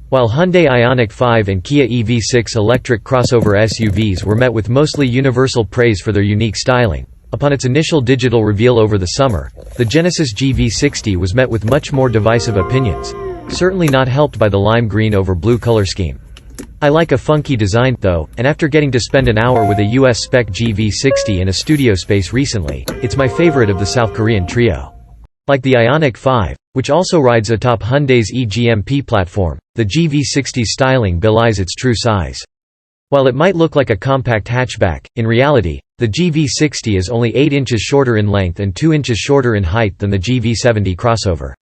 While Hyundai Ioniq 5 and Kia EV6 electric crossover SUVs were met with mostly universal praise for their unique styling, upon its initial digital reveal over the summer, the Genesis GV60 was met with much more divisive opinions, certainly not helped by the lime green over blue color scheme. I like a funky design, though, and after getting to spend an hour with a US-spec GV60 in a studio space recently, it's my favorite of the South Korean trio. Like the Ioniq 5, which also rides atop Hyundai's eGMP platform, the GV60's styling belies its true size. While it might look like a compact hatchback, in reality, the GV60 is only 8 inches shorter in length and 2 inches shorter in height than the GV70 crossover.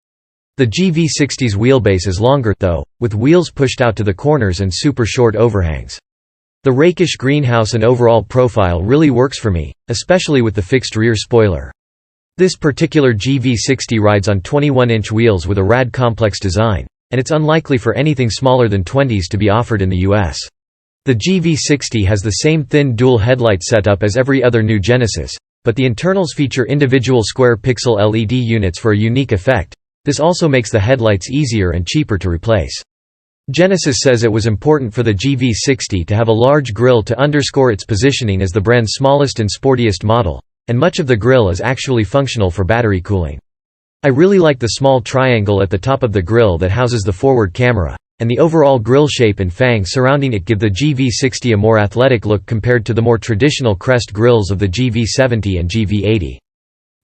The GV60's wheelbase is longer, though, with wheels pushed out to the corners and super short overhangs. The rakish greenhouse and overall profile really works for me, especially with the fixed rear spoiler. This particular GV60 rides on 21-inch wheels with a rad complex design, and it's unlikely for anything smaller than 20s to be offered in the US. The GV60 has the same thin dual headlight setup as every other new Genesis, but the internals feature individual square pixel LED units for a unique effect. This also makes the headlights easier and cheaper to replace. Genesis says it was important for the GV60 to have a large grille to underscore its positioning as the brand's smallest and sportiest model, and much of the grille is actually functional for battery cooling. I really like the small triangle at the top of the grille that houses the forward camera, and the overall grille shape and fangs surrounding it give the GV60 a more athletic look compared to the more traditional crest grilles of the GV70 and GV80.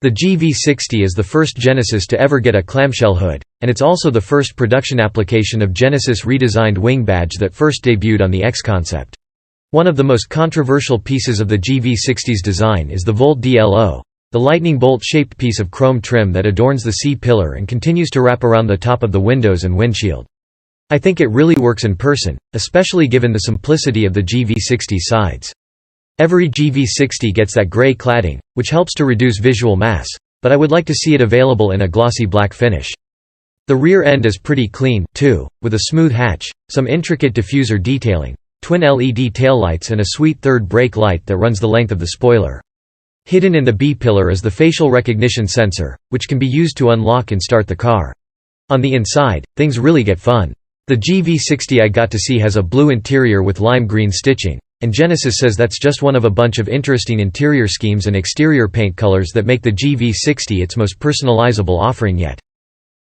The GV60 is the first Genesis to ever get a clamshell hood, and it's also the first production application of Genesis' redesigned wing badge that first debuted on the X concept. One of the most controversial pieces of the GV60's design is the Volt DLO, the lightning bolt-shaped piece of chrome trim that adorns the C-pillar and continues to wrap around the top of the windows and windshield. I think it really works in person, especially given the simplicity of the GV60 sides. Every GV60 gets that gray cladding, which helps to reduce visual mass, but I would like to see it available in a glossy black finish. The rear end is pretty clean, too, with a smooth hatch, some intricate diffuser detailing, twin LED taillights and a sweet third brake light that runs the length of the spoiler. Hidden in the B-pillar is the facial recognition sensor, which can be used to unlock and start the car. On the inside, things really get fun. The GV60 I got to see has a blue interior with lime green stitching, and Genesis says that's just one of a bunch of interesting interior schemes and exterior paint colors that make the GV60 its most personalizable offering yet.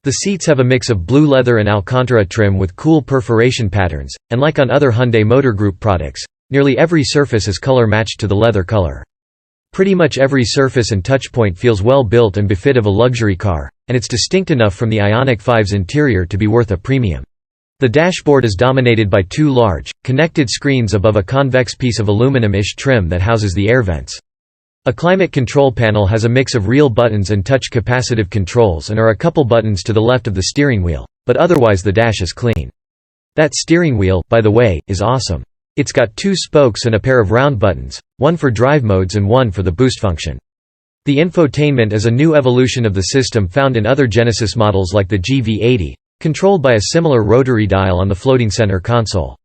The seats have a mix of blue leather and Alcantara trim with cool perforation patterns, and like on other Hyundai Motor Group products, nearly every surface is color matched to the leather color. Pretty much every surface and touchpoint feels well built and befit of a luxury car, and it's distinct enough from the Ioniq 5's interior to be worth a premium. The dashboard is dominated by two large, connected screens above a convex piece of aluminum-ish trim that houses the air vents. A climate control panel has a mix of real buttons and touch capacitive controls and are a couple buttons to the left of the steering wheel, but otherwise the dash is clean. That steering wheel, by the way, is awesome. It's got two spokes and a pair of round buttons, one for drive modes and one for the boost function. The infotainment is a new evolution of the system found in other Genesis models like the GV80, controlled by a similar rotary dial on the floating center console.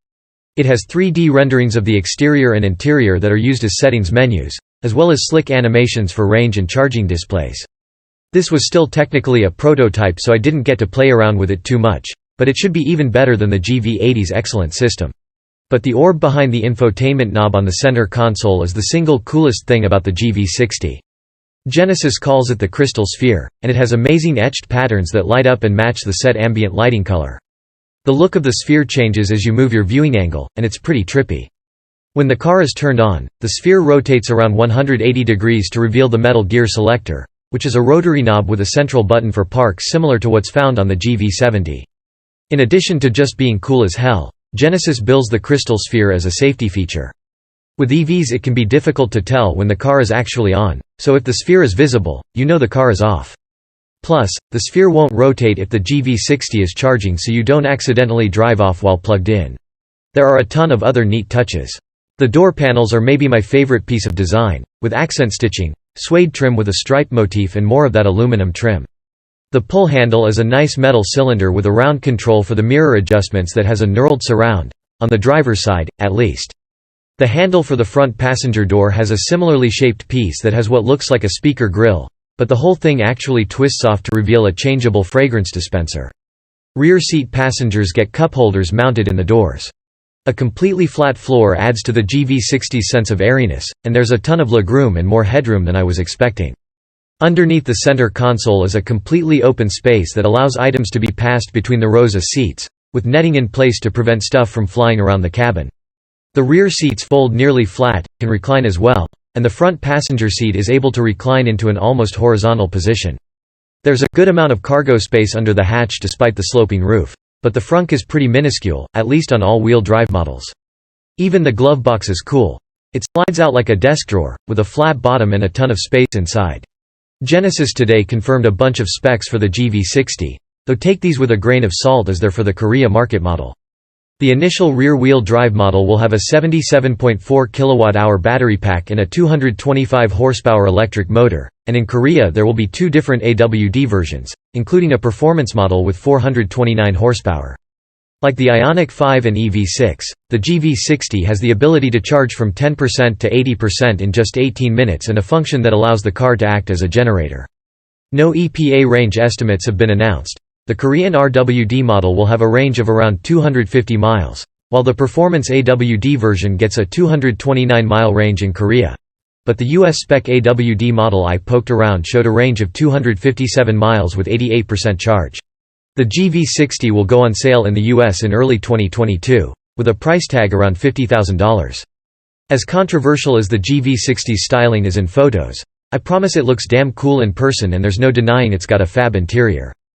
It has 3D renderings of the exterior and interior that are used as settings menus, as well as slick animations for range and charging displays. This was still technically a prototype, so I didn't get to play around with it too much, but it should be even better than the GV80's excellent system. But the orb behind the infotainment knob on the center console is the single coolest thing about the GV60. Genesis calls it the crystal sphere, and it has amazing etched patterns that light up and match the set ambient lighting color. The look of the sphere changes as you move your viewing angle, and it's pretty trippy. When the car is turned on, the sphere rotates around 180 degrees to reveal the metal gear selector, which is a rotary knob with a central button for park similar to what's found on the GV70. In addition to just being cool as hell, Genesis bills the crystal sphere as a safety feature. With EVs it can be difficult to tell when the car is actually on, so if the sphere is visible, you know the car is off. Plus, the sphere won't rotate if the GV60 is charging, so you don't accidentally drive off while plugged in. There are a ton of other neat touches. The door panels are maybe my favorite piece of design, with accent stitching, suede trim with a stripe motif and more of that aluminum trim. The pull handle is a nice metal cylinder with a round control for the mirror adjustments that has a knurled surround, on the driver's side, at least. The handle for the front passenger door has a similarly shaped piece that has what looks like a speaker grill, but the whole thing actually twists off to reveal a changeable fragrance dispenser. Rear seat passengers get cup holders mounted in the doors. A completely flat floor adds to the GV60's sense of airiness, and there's a ton of legroom and more headroom than I was expecting. Underneath the center console is a completely open space that allows items to be passed between the rows of seats, with netting in place to prevent stuff from flying around the cabin. The rear seats fold nearly flat, can recline as well, and the front passenger seat is able to recline into an almost horizontal position. There's a good amount of cargo space under the hatch despite the sloping roof, but the frunk is pretty minuscule, at least on all-wheel drive models. Even the glove box is cool. It slides out like a desk drawer, with a flat bottom and a ton of space inside. Genesis today confirmed a bunch of specs for the GV60, though take these with a grain of salt as they're for the Korea market model. The initial rear-wheel drive model will have a 77.4 kWh battery pack and a 225 horsepower electric motor, and in Korea there will be two different AWD versions, including a performance model with 429 horsepower. Like the Ioniq 5 and EV6, the GV60 has the ability to charge from 10% to 80% in just 18 minutes and a function that allows the car to act as a generator. No EPA range estimates have been announced. The Korean RWD model will have a range of around 250 miles, while the performance AWD version gets a 229-mile range in Korea. But the US-spec AWD model I poked around showed a range of 257 miles with 88% charge. The GV60 will go on sale in the US in early 2022, with a price tag around $50,000. As controversial as the GV60's styling is in photos, I promise it looks damn cool in person and there's no denying it's got a fab interior.